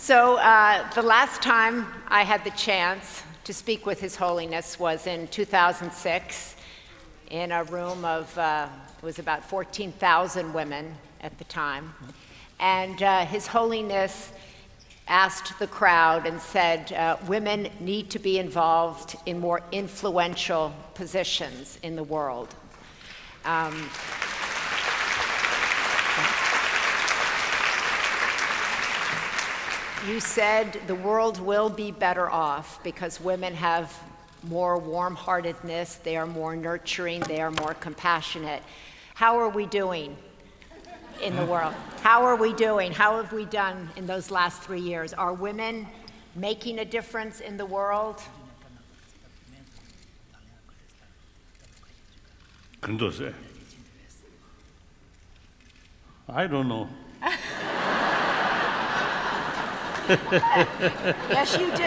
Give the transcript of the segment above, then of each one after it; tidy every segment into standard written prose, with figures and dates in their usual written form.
So the last time I had the chance to speak with His Holiness was in 2006 in a room of, it was about 14,000 women at the time. And His Holiness asked the crowd and said, women need to be involved in more influential positions in the world. You said the world will be better off because women have more warm-heartedness, they are more nurturing, they are more compassionate. How are we doing in the world? How are we doing? How have we done in those last 3 years? Are women making a difference in the world? I don't know. Yes, you do.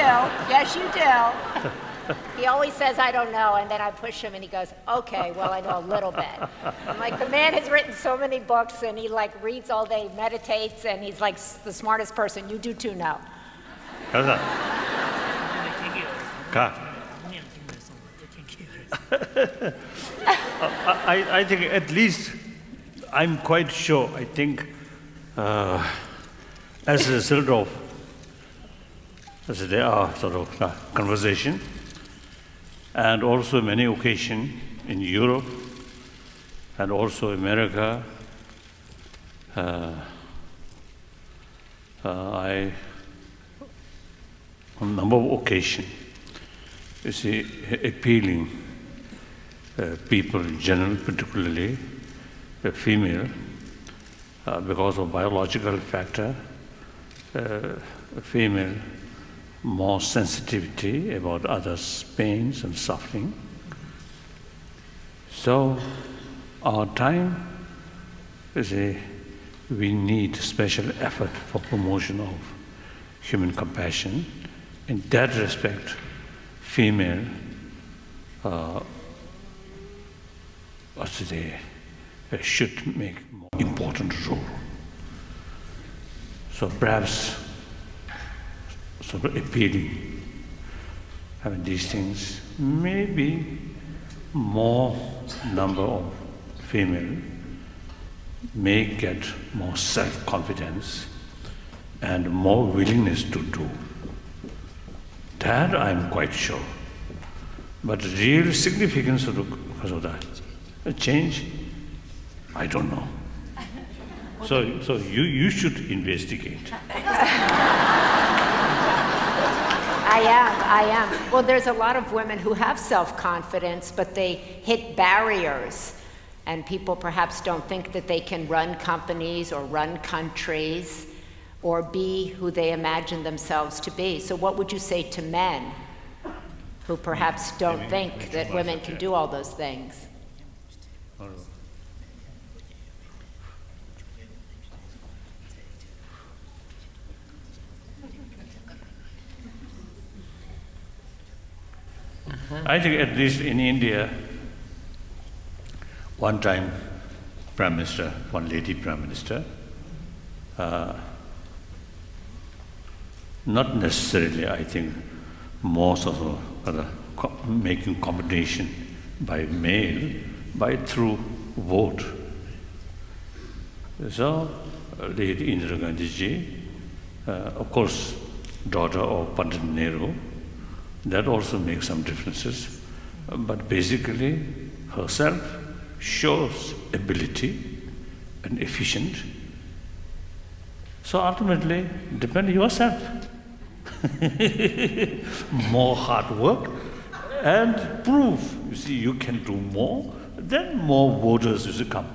Yes, you do. He always says, I don't know, and then I push him and he goes, okay, well, I know a little bit. I'm like, the man has written so many books and he like reads all day, meditates, and he's like the smartest person. You do too now. I think at least I'm quite sure, I think as a result of there are sort of conversation, and also many occasions in Europe and also America, I, on a number of occasions, you see, appealing people in general, particularly female, because of biological factor, female more sensitivity about others' pains and suffering. So our time, you see, we need special effort for promotion of human compassion. In that respect, female should make more important role. So perhaps sort of appealing, having these things, maybe more number of female may get more self-confidence and more willingness to do. That I'm quite sure. But the real significance of because of that change, I don't know. So you should investigate. I am. Well, there's a lot of women who have self-confidence, but they hit barriers, and people perhaps don't think that they can run companies or run countries or be who they imagine themselves to be. So what would you say to men who perhaps don't think that women can do all those things? I think at least in India, one time Prime Minister, one lady Prime Minister, not necessarily, I think, most of the making competition by mail, by through vote. So, Lady Indira Gandhi ji, of course, daughter of Pandit Nehru, that also makes some differences. But basically, herself shows ability and efficient. So ultimately, depend on yourself. More hard work and prove, you see, you can do more, then more voters will come.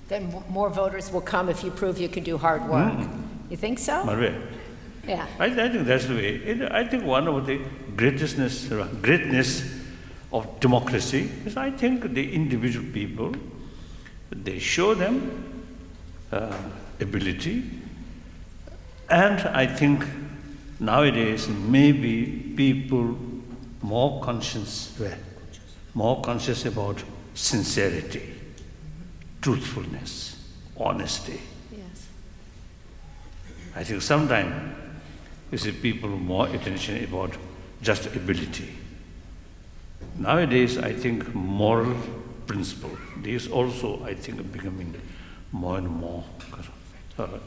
Then more voters will come if you prove you can do hard work. You think so? Yeah. I think that's the way. I think one of the greatness of democracy is, I think, the individual people, they show them ability, and I think nowadays maybe people more conscious about sincerity, truthfulness, honesty. Yes. I think sometimes you see people more attention about just ability. Nowadays, I think moral principle is also, I think, becoming more and more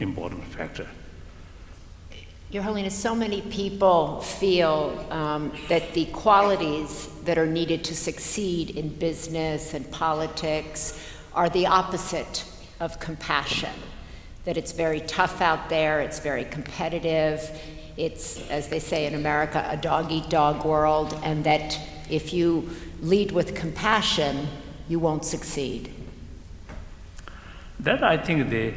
important factor. Your Holiness, so many people feel that the qualities that are needed to succeed in business and politics are the opposite of compassion. That it's very tough out there, it's very competitive, it's, as they say in America, a dog-eat-dog world, and that if you lead with compassion, you won't succeed. That, I think, the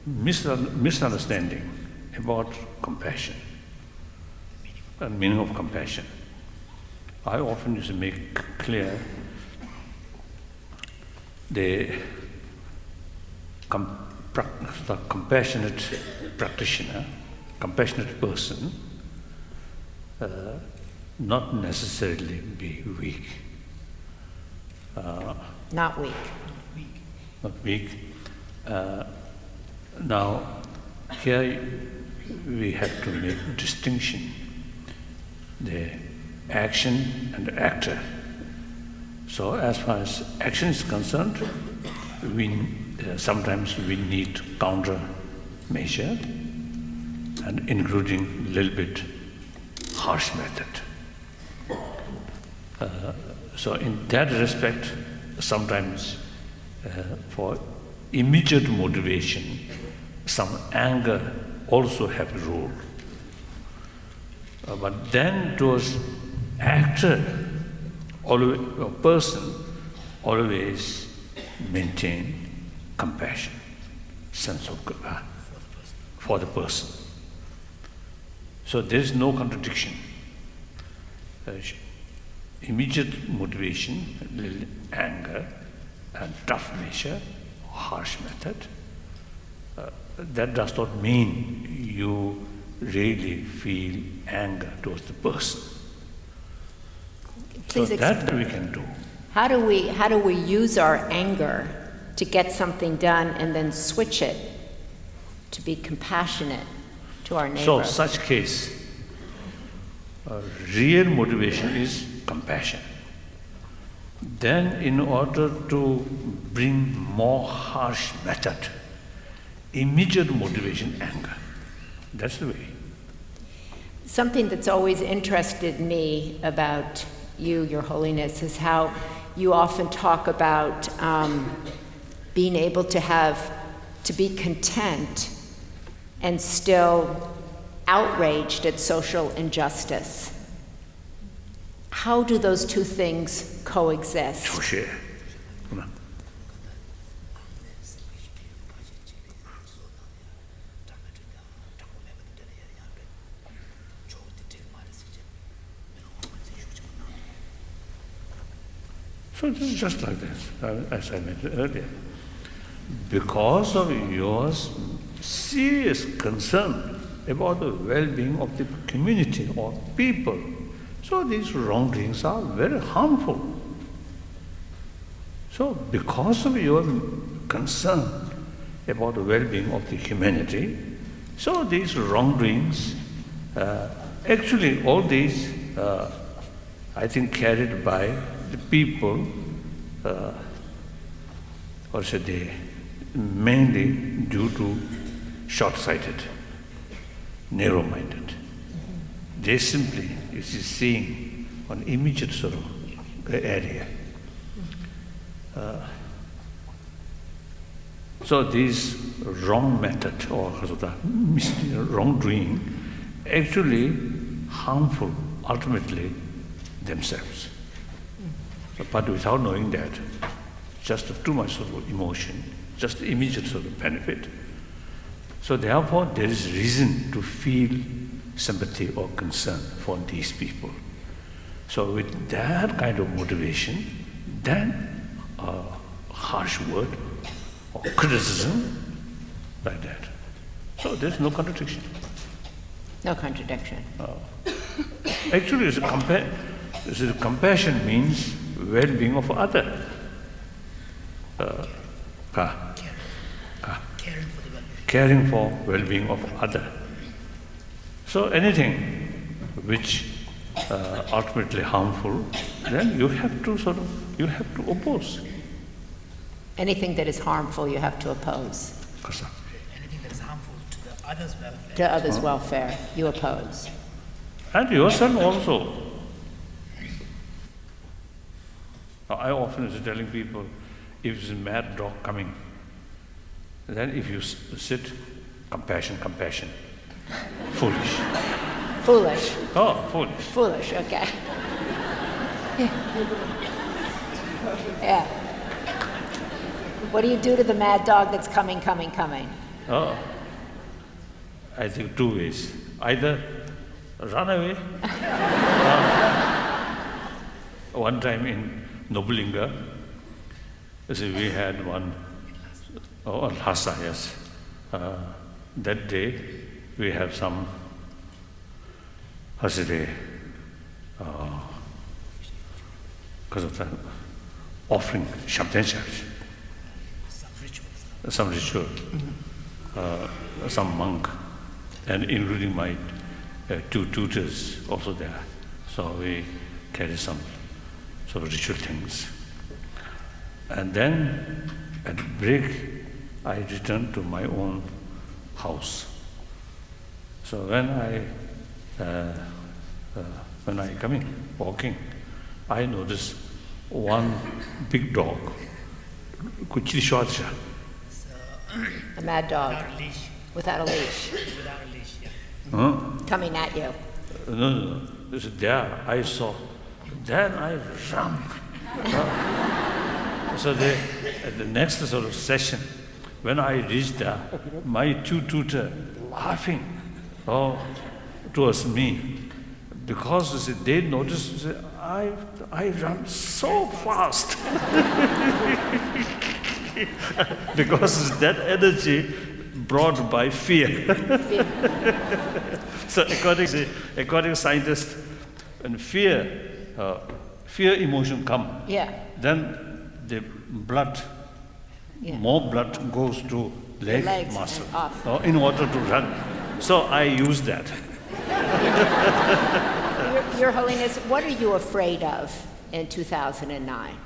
misunderstanding about compassion, the meaning of compassion. I often used to make clear the compassionate practitioner, compassionate person, not necessarily be weak. Not weak. Not weak. Now, here we have to make distinction, the action and the actor. So as far as action is concerned, sometimes we need counter measure, and including a little bit harsh method. So in that respect, sometimes for immediate motivation, some anger also have a role. But then towards actor, always, a person always maintain compassion, sense of for the person. So there is no contradiction. Immediate motivation, anger, and tough measure, harsh method, that does not mean you really feel anger towards the person. Please so that we can do. How do we use our anger to get something done and then switch it to be compassionate to our neighbor? So such case, real motivation is compassion. Then in order to bring more harsh method, immediate motivation, anger. That's the way. Something that's always interested me about you, Your Holiness, is how you often talk about being able to be content and still outraged at social injustice. How do those two things coexist? So this is just like this, as I mentioned earlier. Because of your serious concern about the well-being of the community or people, so these wrongdoings are very harmful. So because of your concern about the well-being of the humanity, so these wrongdoings, actually all these, I think carried by the people, or should they, mainly due to short-sighted, narrow-minded. They simply, you see, seeing an immediate sort of area. So this wrong method or wrongdoing actually harmful ultimately themselves. So, but without knowing that, just too much sort of emotion, just immediate sort of benefit. So therefore, there is reason to feel sympathy or concern for these people. So with that kind of motivation, then a harsh word or criticism like that. So there's no contradiction. No contradiction. Actually, compassion means well-being of other. Caring for well-being of other. So anything which ultimately harmful, then you have to oppose. Anything that is harmful, you have to oppose. Anything that is harmful to the others' welfare. To others' welfare, you oppose. And yourself also. I often is telling people, if it's a mad dog coming, then if you sit, compassion, foolish. Foolish. Oh, foolish. Foolish, okay. Yeah. What do you do to the mad dog that's coming? Oh, I think two ways. Either run away. One time in Nobulinga, we had one, Lhasa, yes. That day we have some, because of the offering, some ritual, some monk, and including my two tutors also there. So we carry some sort of ritual things. And then at break, I returned to my own house. So when I coming, walking, I noticed one big dog, A mad dog Without a leash. without a leash Without a leash, yeah. coming at you. No. There I saw. Then I ran. So at the next sort of session, when I reached there, my two tutors laughing towards me, because they noticed I run so fast. Because that energy brought by fear. So according to scientists, when fear emotion come, Yeah. then the blood, Yeah. more blood goes to leg legs muscle and off. in order to run. So I use that. Your Holiness, what are you afraid of in 2009?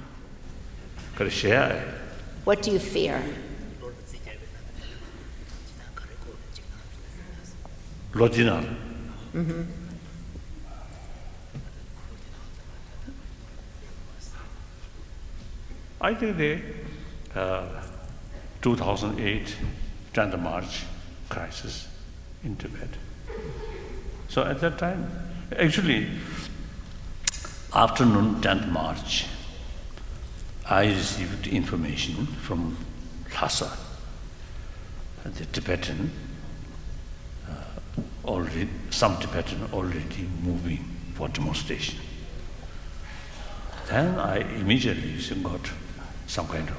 What do you fear? Lodinal. I think the 2008 10th March crisis in Tibet. So at that time, actually, afternoon 10th March, I received information from Lhasa, the Tibetan, some Tibetan already moving for demonstration. Then I immediately got some kind of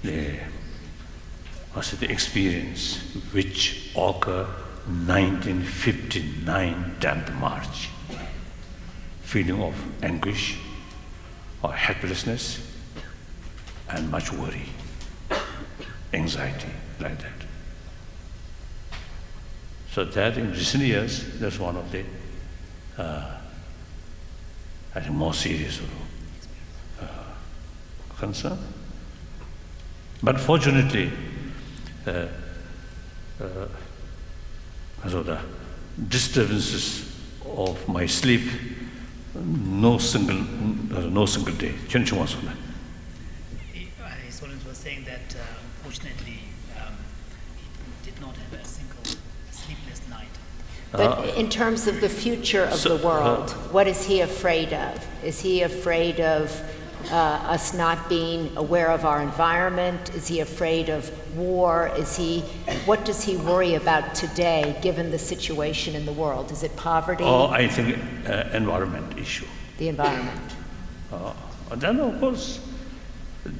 the experience which occurred 1959 10th March. Feeling of anguish or helplessness and much worry, anxiety, like that. So that in recent years, that's one of the, I think, more serious concern. But fortunately, so the disturbances of my sleep, no single day. His Holiness was saying that unfortunately he did not have a single sleepless night. But in terms of the future of the world, what is he afraid of? Is he afraid of us not being aware of our environment? Is he afraid of war? What does he worry about today, given the situation in the world? Is it poverty? I think environment issue. The environment. Then of course,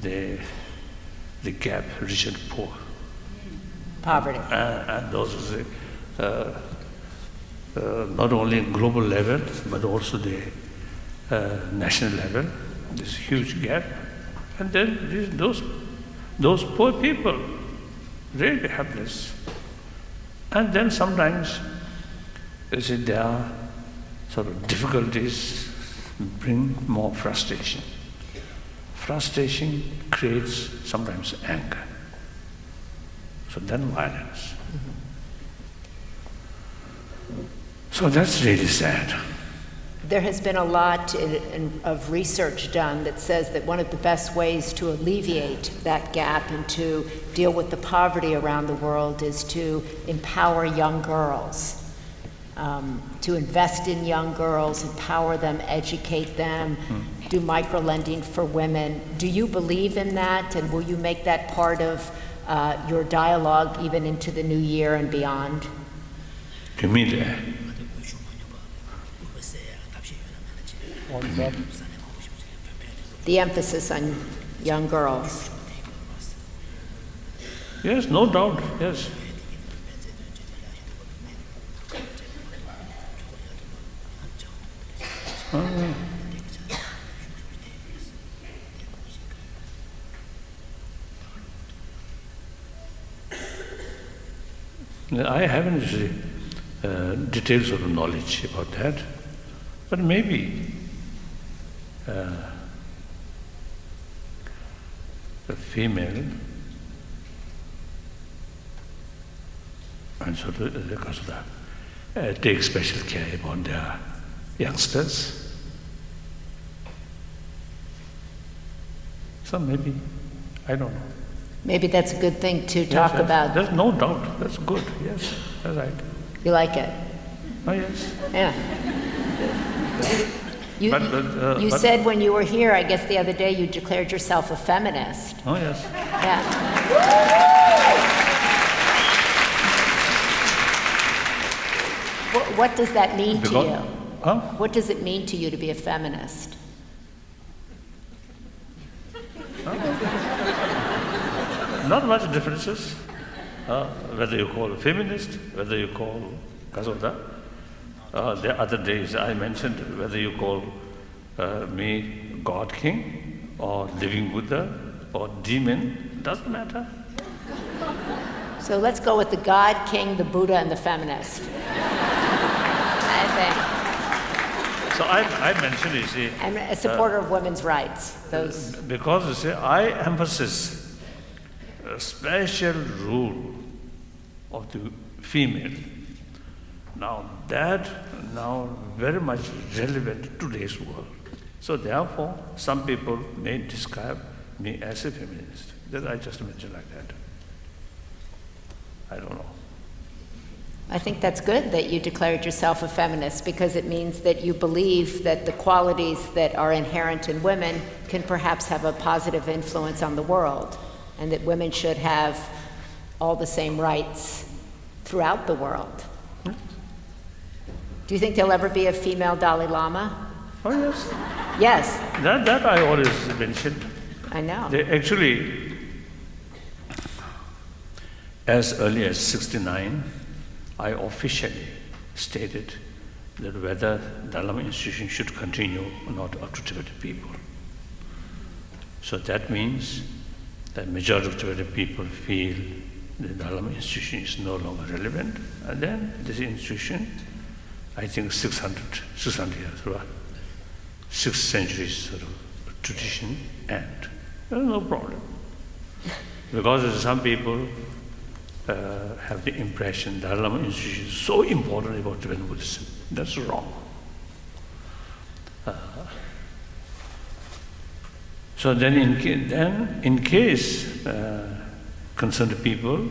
the gap, rich and poor. Poverty. And those not only global level, but also the national level. This huge gap, and then those poor people, really helpless. And then sometimes You see, there are sort of difficulties bring more frustration. Frustration creates sometimes anger. So then violence. So that's really sad. There has been a lot of research done that says that one of the best ways to alleviate that gap and to deal with the poverty around the world is to empower young girls, to invest in young girls, empower them, educate them, do microlending for women. Do you believe in that, and will you make that part of your dialogue even into the new year and beyond? You mean that? The emphasis on young girls. Yes, no doubt, yes. I haven't detailed sort of knowledge about that, but maybe the female and sort of because of that take special care about their youngsters. So maybe, I don't know. Maybe that's a good thing to talk Yes, about. there's no doubt. That's good. Yes, that's right. You like it? Oh yes. Yeah. You, you but- said when you were here, I guess the other day, you declared yourself a feminist. Oh yes. Yeah. What does that mean to Because- you? Huh? What does it mean to you to be a feminist? Not much differences. Whether you call feminist, whether you call Kasoda. The other days I mentioned whether you call me God King or living Buddha or demon, doesn't matter. So let's go with the God, King, the Buddha, and the feminist. I think. So I mentioned, you see, I'm a supporter of women's rights. Those. because you see, I emphasize a special rule of the female. Now that very much relevant to today's world. So therefore, some people may describe me as a feminist. That I just mentioned like that. I don't know. I think that's good that you declared yourself a feminist because it means that you believe that the qualities that are inherent in women can perhaps have a positive influence on the world, and that women should have all the same rights throughout the world. Do you think there'll ever be a female Dalai Lama? Oh yes. Yes, That I always mentioned. I know. They actually, as early as '69, I officially stated that whether the Lama institution should continue or not up to Tibetan people. So that means that majority of Tibetan people feel the Lama institution is no longer relevant, and then this institution, I think 600 years, right? 6th century sort of tradition, and there's no problem. Because some people have the impression that the Lama institution is so important about Tibetan Buddhism. That's wrong. So then in case concerned people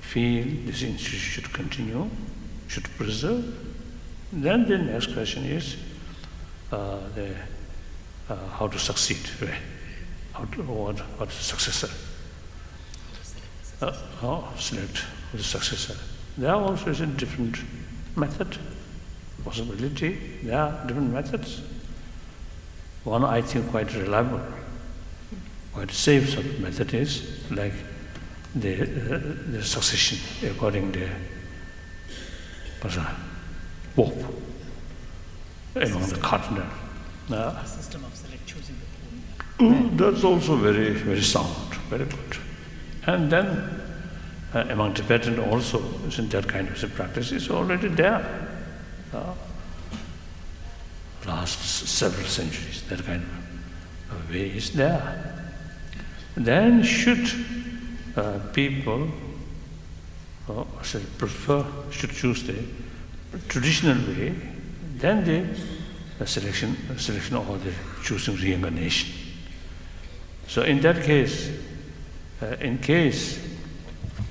feel this institution should continue, should preserve, then the next question is how to succeed, right? What successor? Select the successor. There are also a different method, possibility. There are different methods. One I think quite reliable, quite safe sort of method is like the succession according to Pope among the cardinal. The system of choosing the pope. That's also very, very sound, very good. And then among Tibetan also, isn't that kind of a practice is already there. last several centuries. That kind of way is there. Then should people should choose the traditional way, then the selection or the choosing reincarnation. So in that case, in case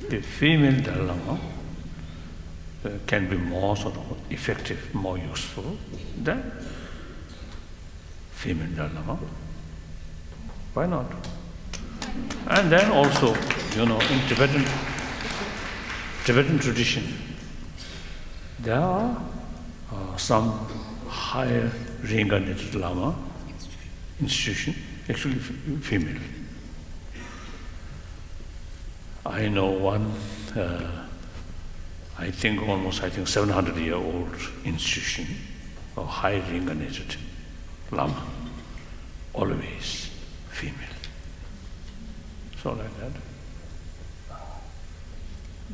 the female Dalai Lama can be more sort of effective, more useful, then female Dalai Lama. Why not? And then also, in Tibetan tradition, there are some higher reincarnated Lama institution, actually female. I know one, I think 700-year-old institution of high reincarnated Lama, always female. So like that.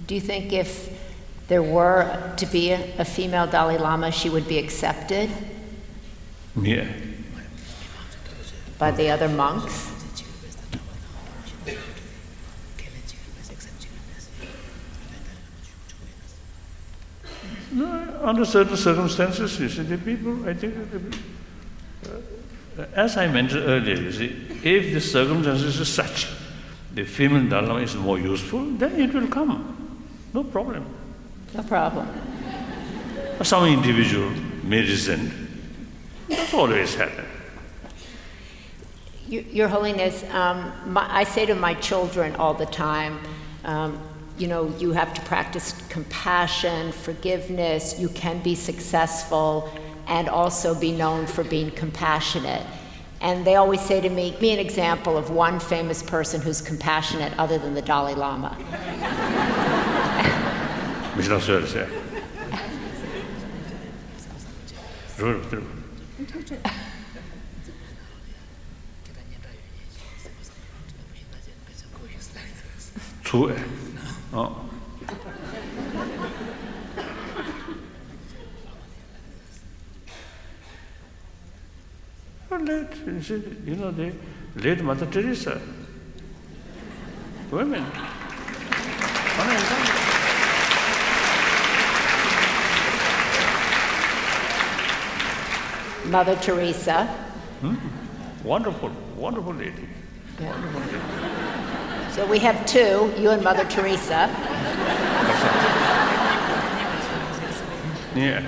Do you think if there were to be a female Dalai Lama, she would be accepted Yeah. by the other monks? No, under certain circumstances, you see, the people, I think, as I mentioned earlier, you see, if the circumstances are such, the female Dalai Lama is more useful, then it will come. No problem. No problem. Some individual may resent. That's always happen. Your Holiness, I say to my children all the time, you have to practice compassion, forgiveness, you can be successful, and also be known for being compassionate. And they always say to me, give me an example of one famous person who's compassionate other than the Dalai Lama. The late Mother Teresa, women. Mother Teresa. Wonderful, wonderful lady. Yeah. Wonderful lady. So we have two, you and Mother Teresa. Yeah.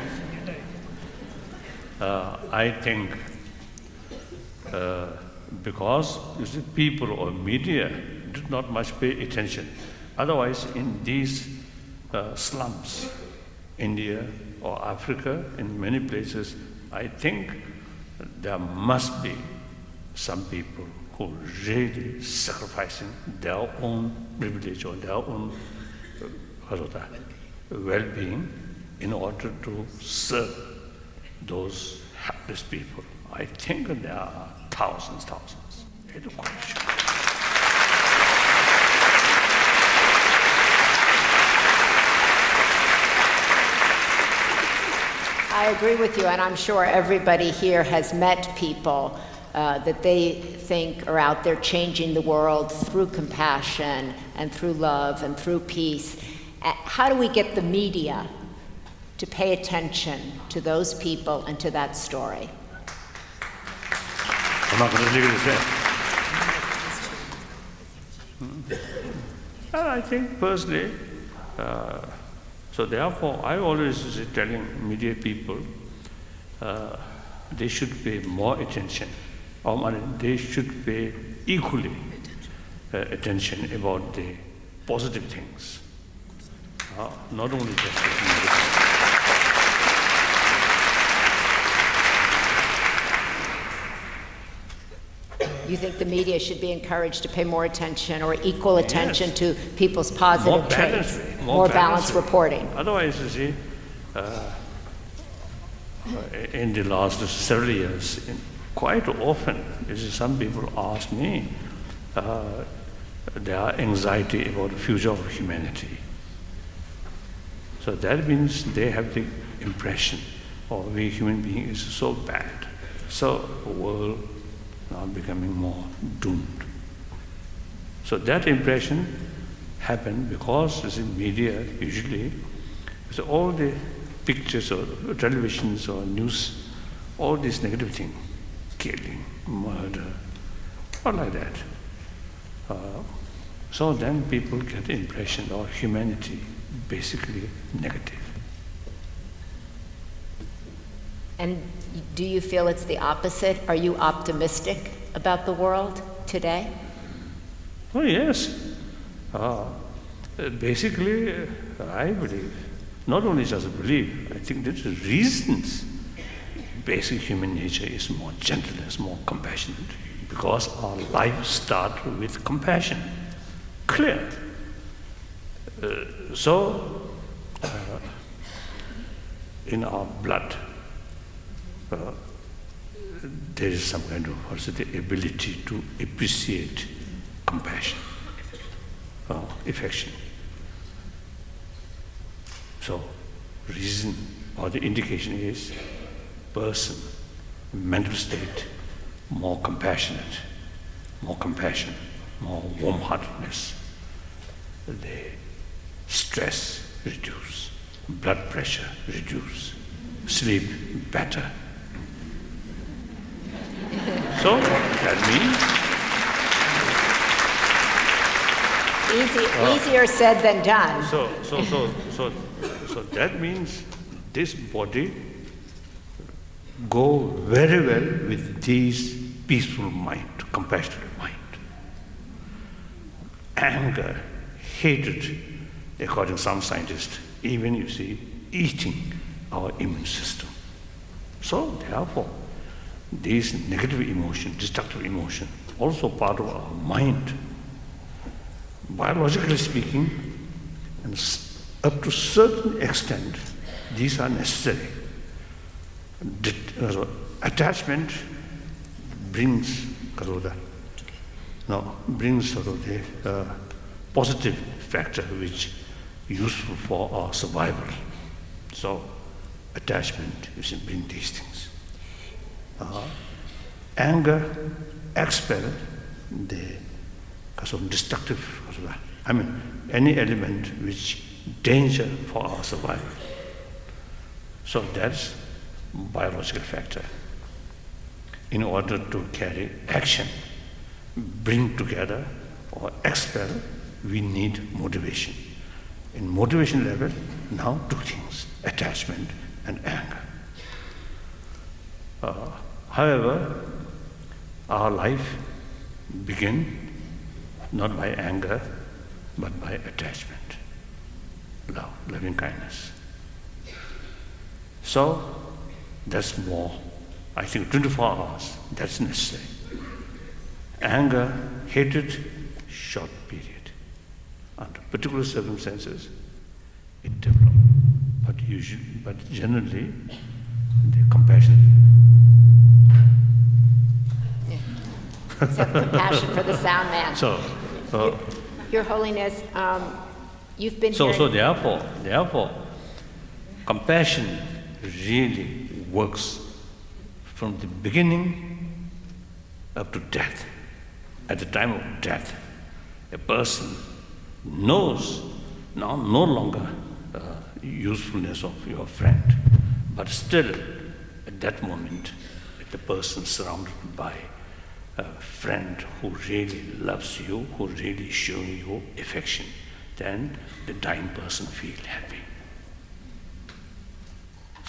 I think because you see, people or media did not much pay attention. Otherwise, in these slums, India or Africa, in many places, I think there must be some people who really sacrificing their own privilege or their own well-being in order to serve those helpless people. I think there are thousands. I agree with you, and I'm sure everybody here has met people that they think are out there changing the world through compassion and through love and through peace. How do we get the media to pay attention to those people and to that story? I'm not going to leave it as that. I think personally, so therefore I always telling media people they should pay more attention, or they should pay equally attention about the positive things, not only just the negative. You think the media should be encouraged to pay more attention or equal attention to people's positive traits? More balanced reporting. Otherwise, you see, in the last several years, quite often, you see, some people ask me their anxiety about the future of humanity. So that means they have the impression or we human beings is so bad. So the world now becoming more doomed. So that impression happened because as in media usually, so all the pictures or televisions or news, all these negative things, killing, murder, or like that. So then people get the impression of humanity basically negative. And do you feel it's the opposite? Are you optimistic about the world today? Oh yes. Basically, I believe, not only just believe, I think there's reasons. Basic human nature is more gentleness, more compassionate, because our life starts with compassion. Clear. In our blood, there is some kind of the ability to appreciate compassion, affection. So, reason or the indication is person, mental state, more compassionate, more compassion, more warm-heartedness. The stress reduce, blood pressure reduce, sleep better. So that means Easier said than done. So that means this body go very well with this peaceful mind, compassionate mind. Anger, hatred, according to some scientists, even you see, eating our immune system. So therefore, these negative emotion, destructive emotion, also part of our mind. Biologically speaking, and up to certain extent, these are necessary. Attachment brings the positive factor which is useful for our survival. So attachment is bring these things. Anger expel the destructive, any element which danger for our survival. So that's biological factor. In order to carry action, bring together or expel, we need motivation. In motivation level, now two things, attachment and anger. However, our life begins not by anger, but by attachment, love, loving kindness. So that's more, I think 24 hours, that's necessary. Anger, hatred, short period. Under particular circumstances, it develops. But generally, the compassion. Let's have compassion for the sound man. So, Your Holiness, you've been so here. therefore, compassion really works from the beginning up to death. At the time of death, a person knows now no longer usefulness of your friend, but still at that moment, if the person surrounded by a friend who really loves you, who really shows you affection, then the dying person feels happy.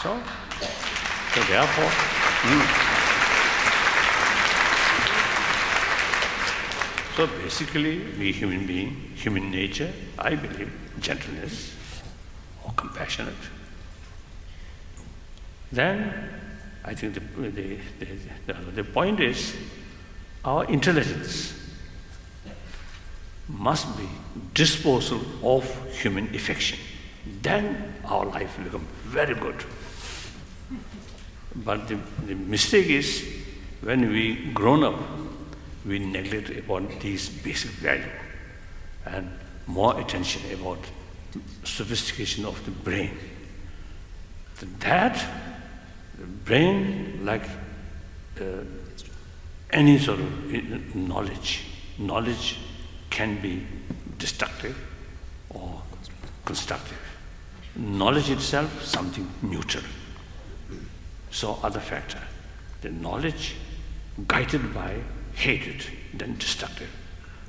So therefore, so basically, we human being, human nature, I believe, gentleness or compassionate. Then, I think the point is, our intelligence must be disposal of human affection. Then our life will become very good. But the mistake is, when we grown up, we neglect about these basic values and more attention about sophistication of the brain. That The brain, like any sort of knowledge can be destructive or constructive. Knowledge itself, something neutral. So other factor, the knowledge guided by hatred, then destructive.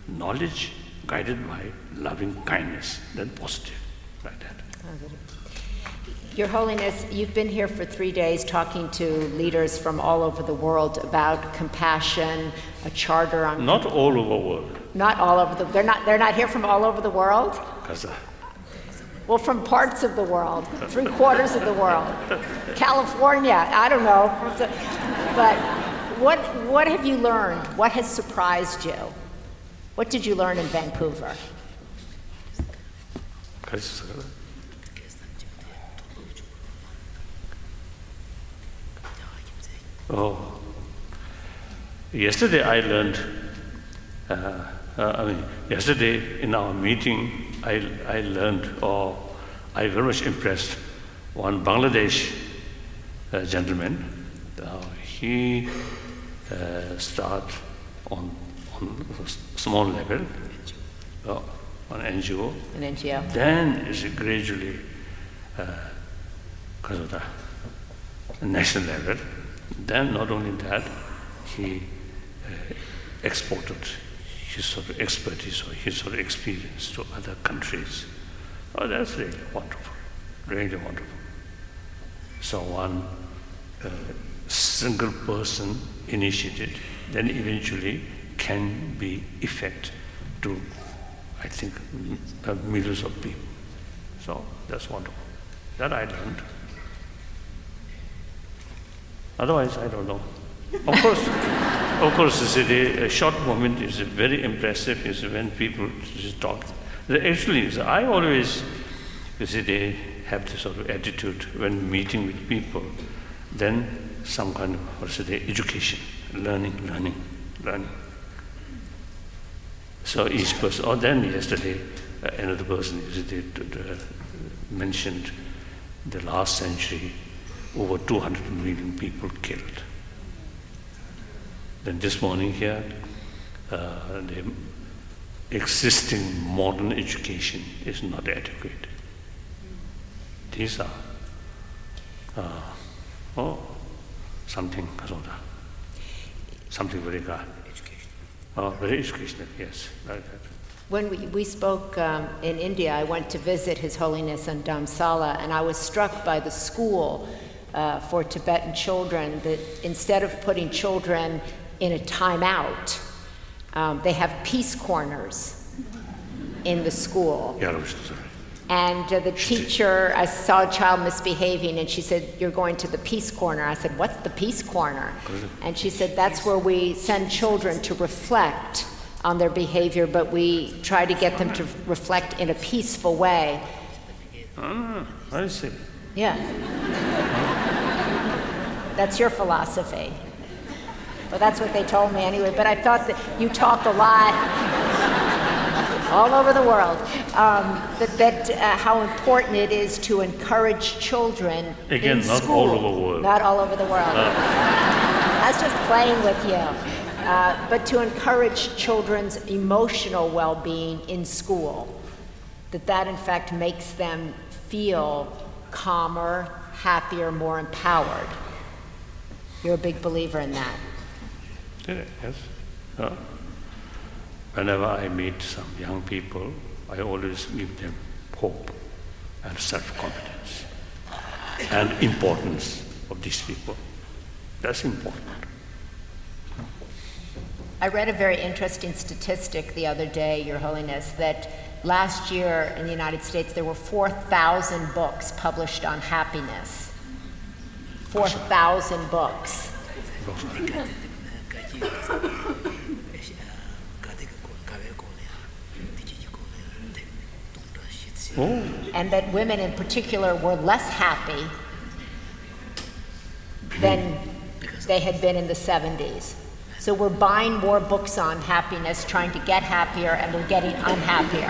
Knowledge guided by loving kindness, then positive, like that. Your Holiness, you've been here for 3 days talking to leaders from all over the world about compassion, a charter on... Not all over the world. Not all over the... They're not here from all over the world? Because Well, from parts of the world, 3/4 of the world. California, I don't know. But what have you learned? What has surprised you? What did you learn in Vancouver? Oh, yesterday I learned, yesterday in our meeting, I learned, or I very much impressed one Bangladesh gentleman. He start on a small level, on NGO. An NGO. Then is gradually national level. Then not only that, he exported his sort of expertise or his sort of experience to other countries. Oh, that's really wonderful, really wonderful. So one single person initiated, then eventually can be effect to, I think, millions of people. So that's wonderful. That I learned. Otherwise, I don't know. Of course, a short moment is very impressive. Is when people just talk. Actually, I always, they have this sort of attitude when meeting with people. Then some kind of education, learning. So each person. Or then yesterday, another person mentioned the last century. Over 200 million people killed. Then this morning here, the existing modern education is not adequate. These are something very good. Educational. Very educational, yes, like that. When we spoke in India, I went to visit His Holiness in Dharamsala, and I was struck by the school for Tibetan children, that instead of putting children in a timeout, they have peace corners in the school. And the teacher, I saw a child misbehaving, and she said, "You're going to the peace corner." I said, "What's the peace corner?" And she said, "That's where we send children to reflect on their behavior, but we try to get them to reflect in a peaceful way." I see. Yeah. That's your philosophy. Well, that's what they told me anyway, but I thought that you talk a lot all over the world, how important it is to encourage children Again, in not school. all over the world. Not all over the world. I was just playing with you. But to encourage children's emotional well-being in school, that in fact makes them feel calmer, happier, more empowered. You're a big believer in that. Yes. Whenever I meet some young people, I always give them hope and self-confidence and importance of these people. That's important. I read a very interesting statistic the other day, Your Holiness, that last year in the United States there were 4,000 books published on happiness. 4,000 books. Oh. And that women in particular were less happy than they had been in the 70s. So we're buying more books on happiness, trying to get happier, and we're getting unhappier.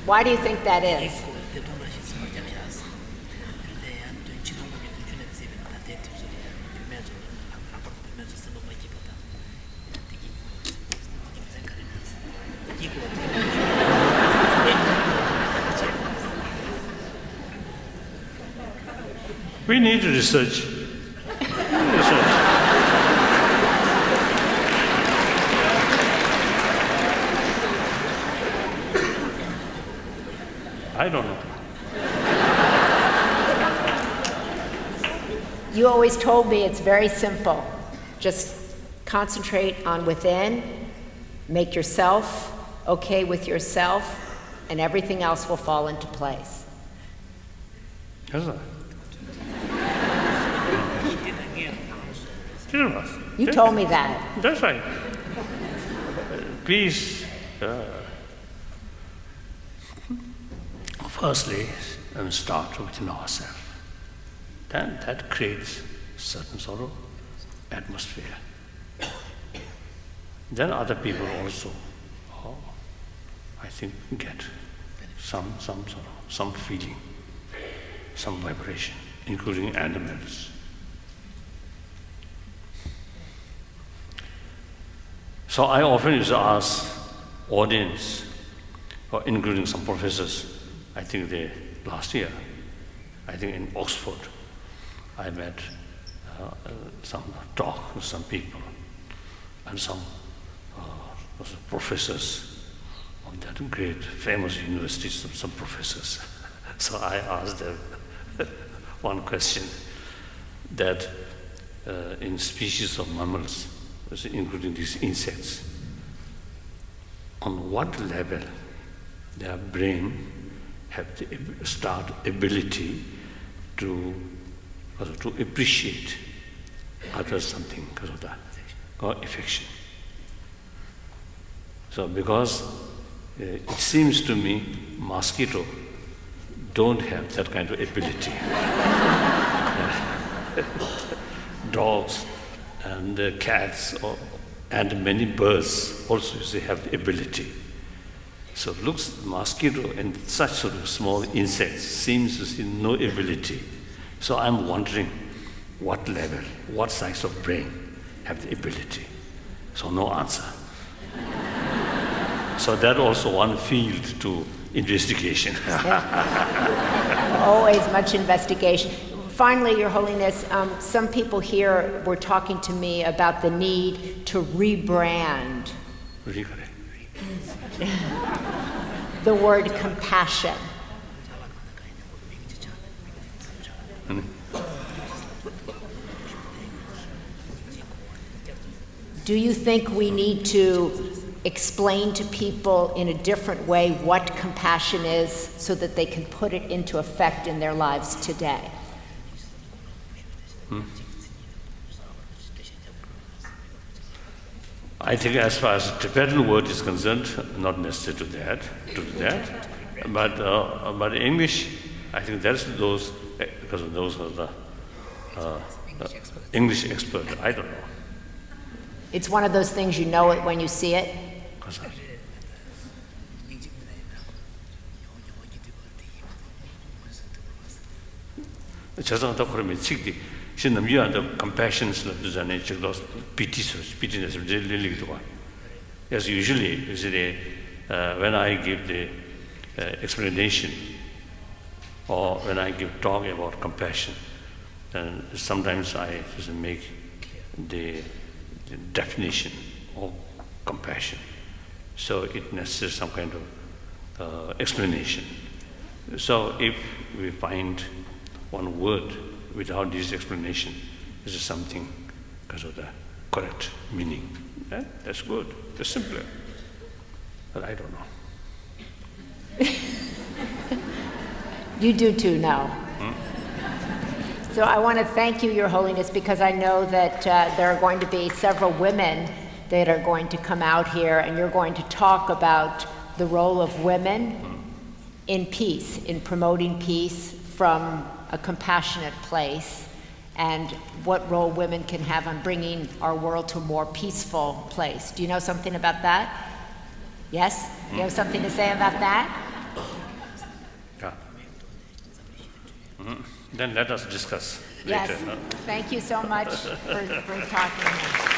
Why do you think that is? We need research. I don't know. You always told me it's very simple. Just concentrate on within, make yourself okay with yourself, and everything else will fall into place. Yes, sir. You told me that. That's right. Please, firstly, start within ourselves. Then that creates certain sort of atmosphere. Then other people also, I think, get some feeling, some vibration, including animals. So I often used to ask audience, including some professors, I think last year, I think in Oxford, I met some talk with some people and some professors of that great famous universities, some professors. So I asked them one question, that in species of mammals, including these insects, on what level their brain have the start ability to appreciate others something because of that, or affection. So because it seems to me mosquito don't have that kind of ability. Dogs and cats and many birds also they have the ability. So looks mosquito and such sort of small insects seems to see no ability. So I'm wondering what level, what size of brain have the ability. So no answer. So that also one field to investigation. Always much investigation. Finally, Your Holiness, some people here were talking to me about the need to rebrand the word compassion. Do you think we need to explain to people in a different way what compassion is so that they can put it into effect in their lives today? I think as far as Tibetan word is concerned, not necessary to that. But English, I think that's those, because those are the English expert. I don't know. It's one of those things you know it when you see it. 저도 그러면 식디 신은 미안도 compassion's represent those pityness really to one. Yes, usually when I give the explanation or when I give talk about compassion, then sometimes I just make the definition of compassion. So it necessitates some kind of explanation. So if we find one word without this explanation, this is something because of the correct meaning. Yeah? That's good. That's simpler. But I don't know. You do too now. So I want to thank you, Your Holiness, because I know that there are going to be several women that are going to come out here, and you're going to talk about the role of women in peace, in promoting peace from a compassionate place, and what role women can have on bringing our world to a more peaceful place. Do you know something about that? Yes? You have something to say about that? Yeah. Then let us discuss Yes. later. Thank you so much for talking.